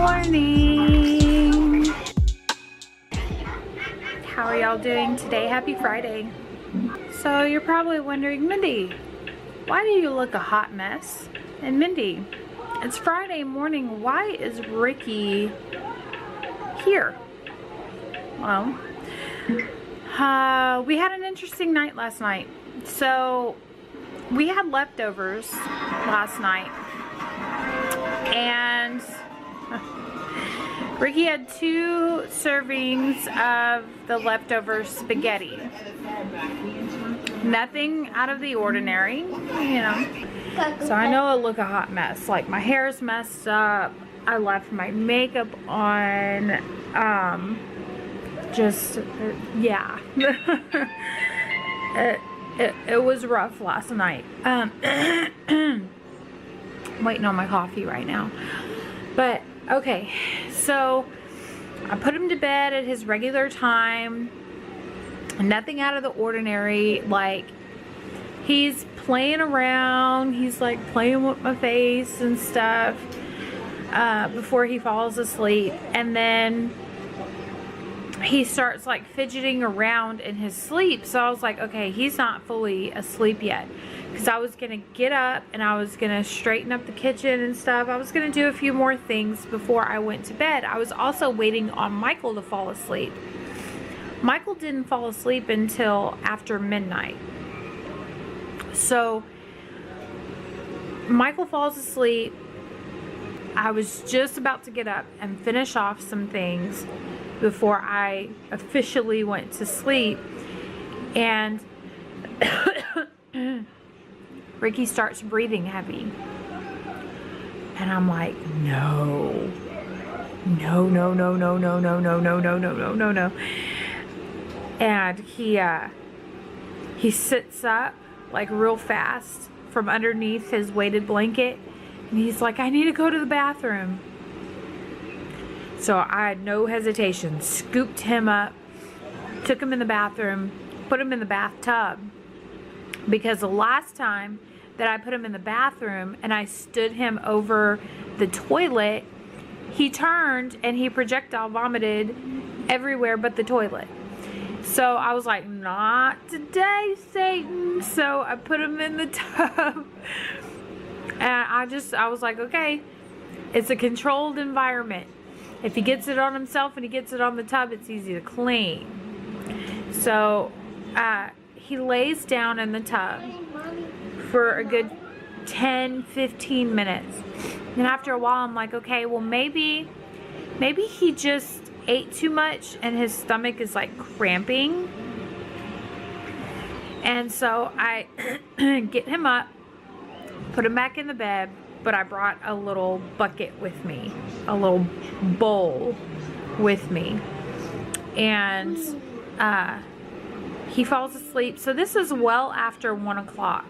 morning. How are y'all doing today? Happy Friday. So you're probably wondering, Mindy, why do you look a hot mess? And Mindy, it's Friday morning. Why is Ricky here? Well, we had an interesting night last night. So we had leftovers last night, and Ricky had 2 servings of the leftover spaghetti. Nothing out of the ordinary, you know. So I know I look a hot mess. Like, my hair's messed up. I left my makeup on. Yeah. It was rough last night. I'm waiting on my coffee right now. But, okay. So, I put him to bed at his regular time. Nothing out of the ordinary. Like, he's playing around. He's like playing with my face and stuff before he falls asleep. And then he starts like fidgeting around in his sleep. So I was like, okay, he's not fully asleep yet. Because I was going to get up and I was going to straighten up the kitchen and stuff. I was going to do a few more things before I went to bed. I was also waiting on Michael to fall asleep. Michael didn't fall asleep until after midnight. So Michael falls asleep. I was just about to get up and finish off some things before I officially went to sleep. And Ricky starts breathing heavy. And I'm like, no. No, no, no, no, no, no, no, no, no, no, no, no, no. And he sits up like real fast from underneath his weighted blanket. And he's like, I need to go to the bathroom. So I had no hesitation. Scooped him up, took him in the bathroom, put him in the bathtub. Because the last time that I put him in the bathroom and I stood him over the toilet, he turned and he projectile vomited everywhere but the toilet. So I was like, not today, Satan. So I put him in the tub. And I was like, okay, it's a controlled environment. If he gets it on himself and he gets it on the tub, it's easy to clean. So he lays down in the tub for a good 10-15 minutes. And after a while, I'm like, okay, well, maybe he just ate too much and his stomach is like cramping. And so I get him up, put him back in the bed, but I brought a little bucket with me, a little bowl with me. And he falls asleep. So this is well after 1 o'clock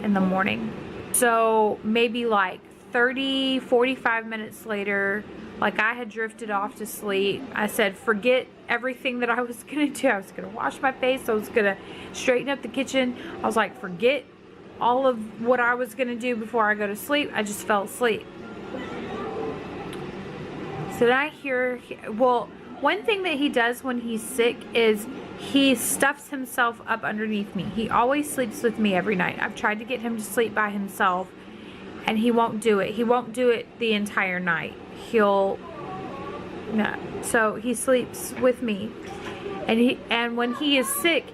in the morning. So maybe like 30-45 minutes later, like I had drifted off to sleep. I said, forget everything that I was going to do. I was going to wash my face. I was going to straighten up the kitchen. I was like, forget all of what I was going to do before I go to sleep. I just fell asleep. So then I hear, well, one thing that he does when he's sick is he stuffs himself up underneath me. He always sleeps with me every night. I've tried to get him to sleep by himself and he won't do it. He won't do it the entire night. No. So he sleeps with me. And when he is sick,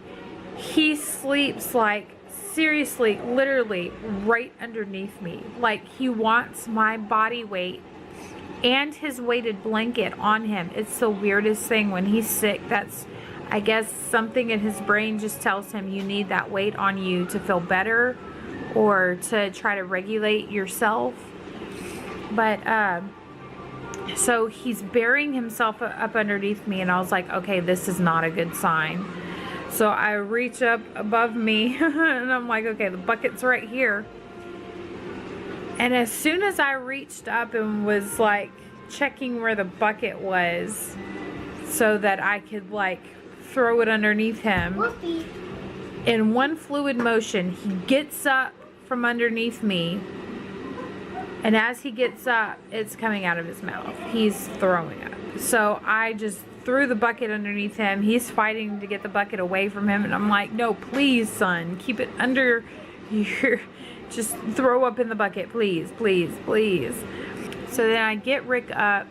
he sleeps like, seriously, literally right underneath me. Like, he wants my body weight and his weighted blanket on him. It's the weirdest thing. When he's sick, that's, I guess, something in his brain just tells him you need that weight on you to feel better or to try to regulate yourself. But so he's burying himself up underneath me, and I was like, okay, this is not a good sign. So I reach up above me and I'm like, okay, the bucket's right here. And as soon as I reached up and was like checking where the bucket was so that I could like throw it underneath him, in one fluid motion, he gets up from underneath me And as he gets up, it's coming out of his mouth. He's throwing up. So I just threw the bucket underneath him. He's fighting to get the bucket away from him. And I'm like, no, please, son, keep it under your, just throw up in the bucket, please, please, please. So then I get Rick up.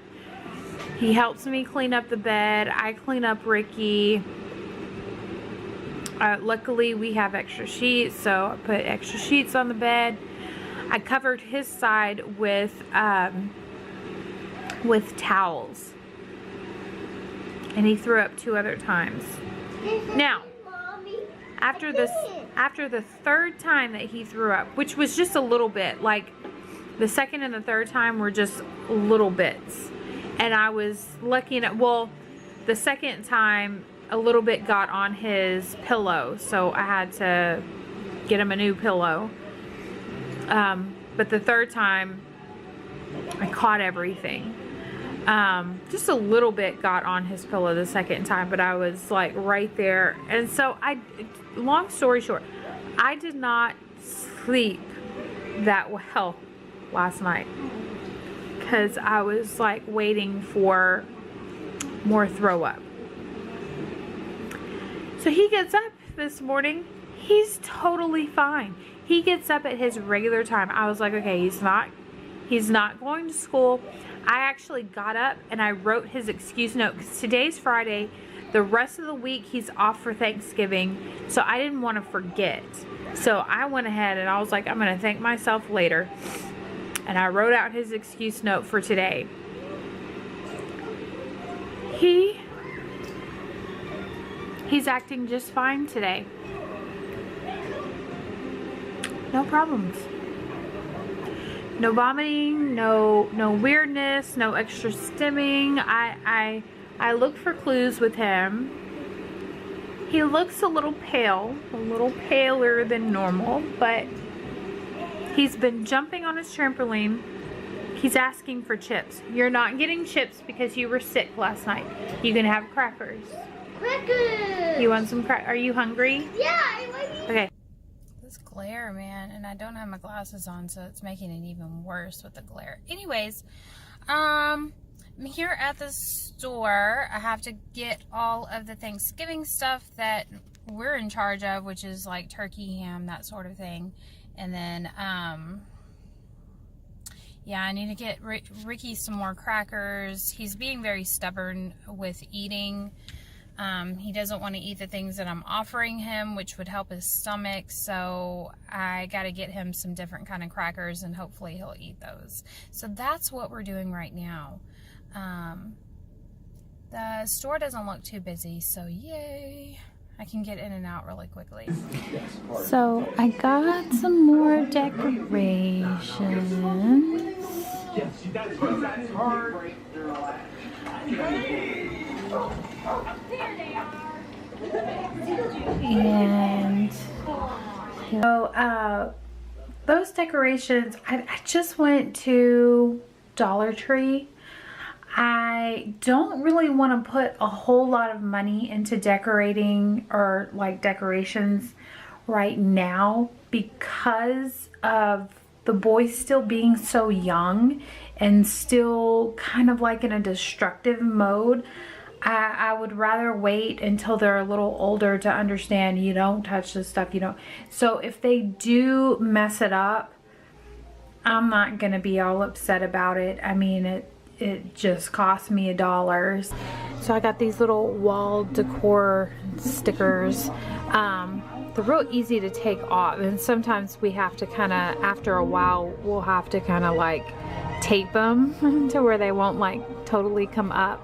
He helps me clean up the bed. I clean up Ricky. Luckily, we have extra sheets, so I put extra sheets on the bed. I covered his side with towels. And he threw up 2 other times. Now, after the third time that he threw up, which was just a little bit, like the second and the third time were just little bits. And I was lucky enough, well, the second time a little bit got on his pillow, so I had to get him a new pillow. But the third time I caught everything. Just a little bit got on his pillow the second time, but I was like right there. And so long story short, I did not sleep that well last night because I was like waiting for more throw up. So he gets up this morning. He's totally fine. He gets up at his regular time. I was like, okay, he's not going to school. I actually got up and I wrote his excuse note because today's Friday. The rest of the week he's off for Thanksgiving, so I didn't want to forget. So I went ahead and I was like, I'm going to thank myself later. And I wrote out his excuse note for today. He's acting just fine today. No problems. No vomiting, no weirdness, no extra stimming. I look for clues with him. He looks a little pale, a little paler than normal, but he's been jumping on his trampoline. He's asking for chips. You're not getting chips because you were sick last night. You can have crackers. Crackers! You want some crackers? Are you hungry? Yeah, I want to. Okay. This glare, man, and I don't have my glasses on, so it's making it even worse with the glare. Anyways, I'm here at the store. I have to get all of the Thanksgiving stuff that we're in charge of, which is like turkey, ham, that sort of thing. And then, yeah, I need to get Ricky some more crackers. He's being very stubborn with eating. He doesn't want to eat the things that I'm offering him, which would help his stomach. So I got to get him some different kind of crackers and hopefully he'll eat those. So that's what we're doing right now. The store doesn't look too busy, so yay. I can get in and out really quickly. So I got some more decorations. And so those decorations, I just went to Dollar Tree. I don't really want to put a whole lot of money into decorating or like decorations right now because of the boys still being so young and still kind of like in a destructive mode. I would rather wait until they're a little older to understand you don't touch this stuff, you don't. So if they do mess it up, I'm not gonna be all upset about it. I mean, it just cost me $1. So I got these little wall decor stickers. They're real easy to take off, and sometimes we have to kind of, after a while, we'll have to kind of like tape them to where they won't like totally come up.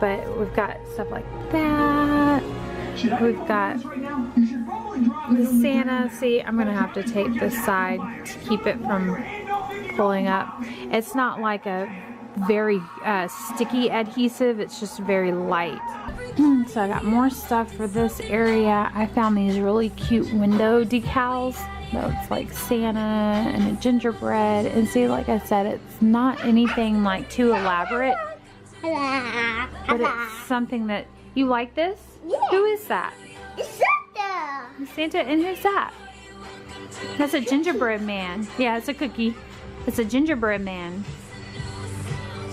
But we've got stuff like that. We've got the Santa. See, I'm gonna have to tape this side to keep it from pulling up. It's not like a very sticky adhesive, it's just very light. So I got more stuff for this area. I found these really cute window decals. So it's like Santa and a gingerbread. And see, like I said, it's not anything like too elaborate, but it's something that you like. This? Yeah. Who is that? It's Santa. Santa, and who's that? That's a gingerbread man. Yeah, it's a cookie. It's a gingerbread man.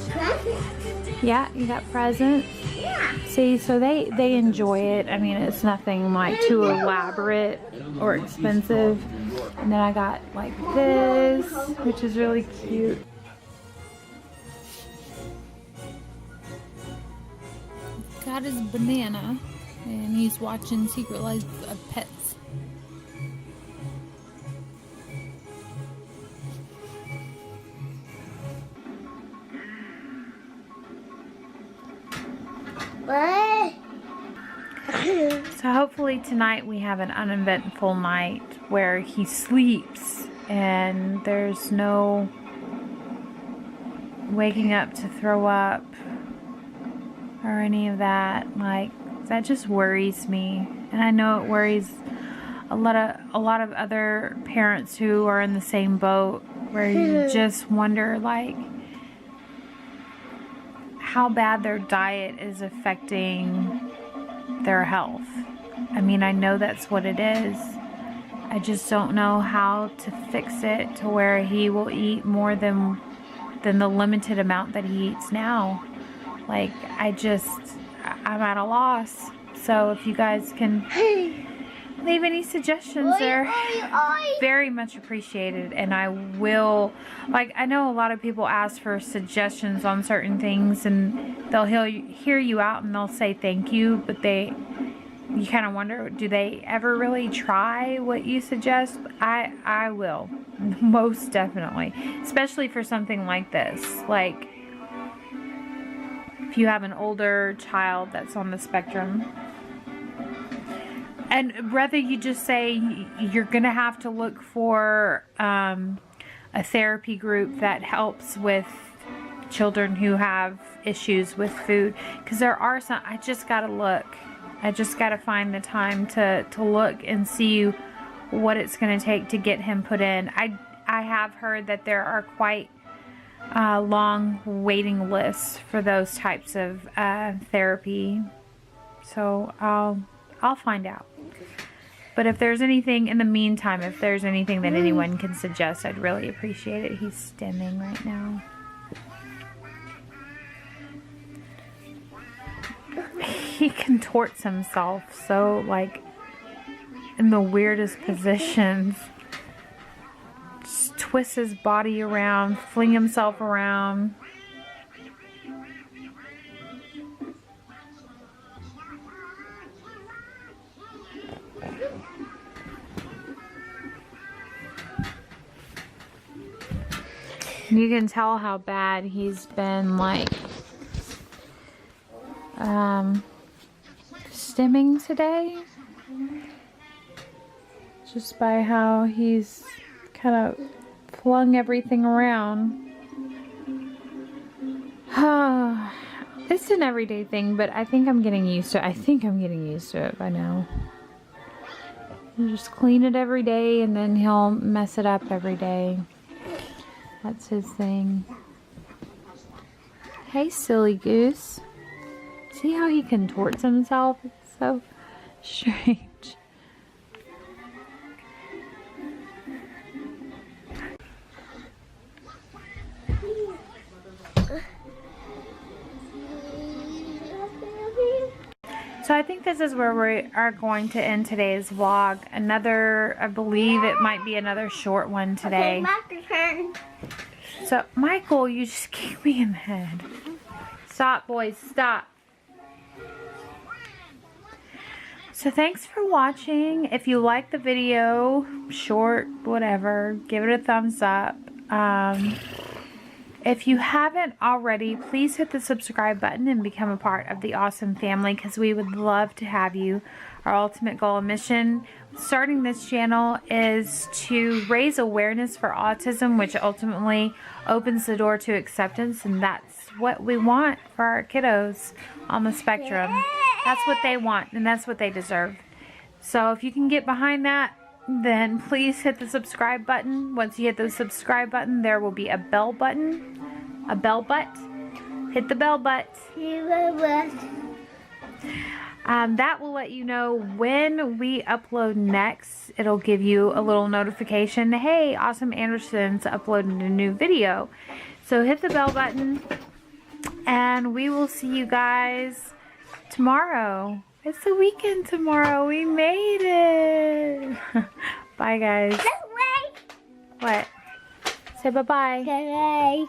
Present. Yeah, you got presents. Yeah. See, so they enjoy it. I mean, it's nothing like too elaborate or expensive. And then I got like this, which is really cute. Got his banana, and he's watching Secret Life of Pets. What? So hopefully tonight we have an uneventful night where he sleeps and there's no waking up to throw up or any of that. Like, that just worries me. And I know it worries a lot of other parents who are in the same boat, where you just wonder like how bad their diet is affecting their health. I mean, I know that's what it is. I just don't know how to fix it to where he will eat more than the limited amount that he eats now. Like, I'm at a loss. So if you guys can leave any suggestions, they're very much appreciated. And I will, like, I know a lot of people ask for suggestions on certain things, and they'll hear you out and they'll say thank you, but you kind of wonder, do they ever really try what you suggest? I will, most definitely, especially for something like this. Like, if you have an older child that's on the spectrum, and whether you just say you're gonna have to look for a therapy group that helps with children who have issues with food, because there are some. I just gotta look. I just gotta find the time to look and see what it's gonna take to get him put in. I have heard that there are quite long waiting lists for those types of therapy, so I'll find out. But if there's anything in the meantime, if there's anything that anyone can suggest, I'd really appreciate it. He's stimming right now. He contorts himself so, like, in the weirdest positions. Just twists his body around, fling himself around. You can tell how bad he's been, like, stimming today. Just by how he's kind of flung everything around. It's an everyday thing, but I think I'm getting used to it. I think I'm getting used to it by now. You just clean it every day, and then he'll mess it up every day. That's his thing. Hey, silly goose. See how he contorts himself? It's so strange. So I think this is where we are going to end today's vlog. Another, I believe it might be another short one today. Okay, my turn. So, Michael, you just kicked me in the head. Stop, boys, stop. So thanks for watching. If you like the video, short, whatever, give it a thumbs up. If you haven't already, please hit the subscribe button and become a part of the Awesome family, because we would love to have you. Our ultimate goal and mission starting this channel is to raise awareness for autism, which ultimately opens the door to acceptance, and that's what we want for our kiddos on the spectrum. That's what they want, and that's what they deserve. So if you can get behind that, then please hit the subscribe button. Once you hit the subscribe button, there will be a bell button. A bell butt. Hit the bell butt. That will let you know when we upload next. It'll give you a little notification. Hey, Awesome Andersons uploaded a new video. So hit the bell button and we will see you guys tomorrow. It's the weekend tomorrow. We made it. Bye, guys. What? Say bye-bye. Bye.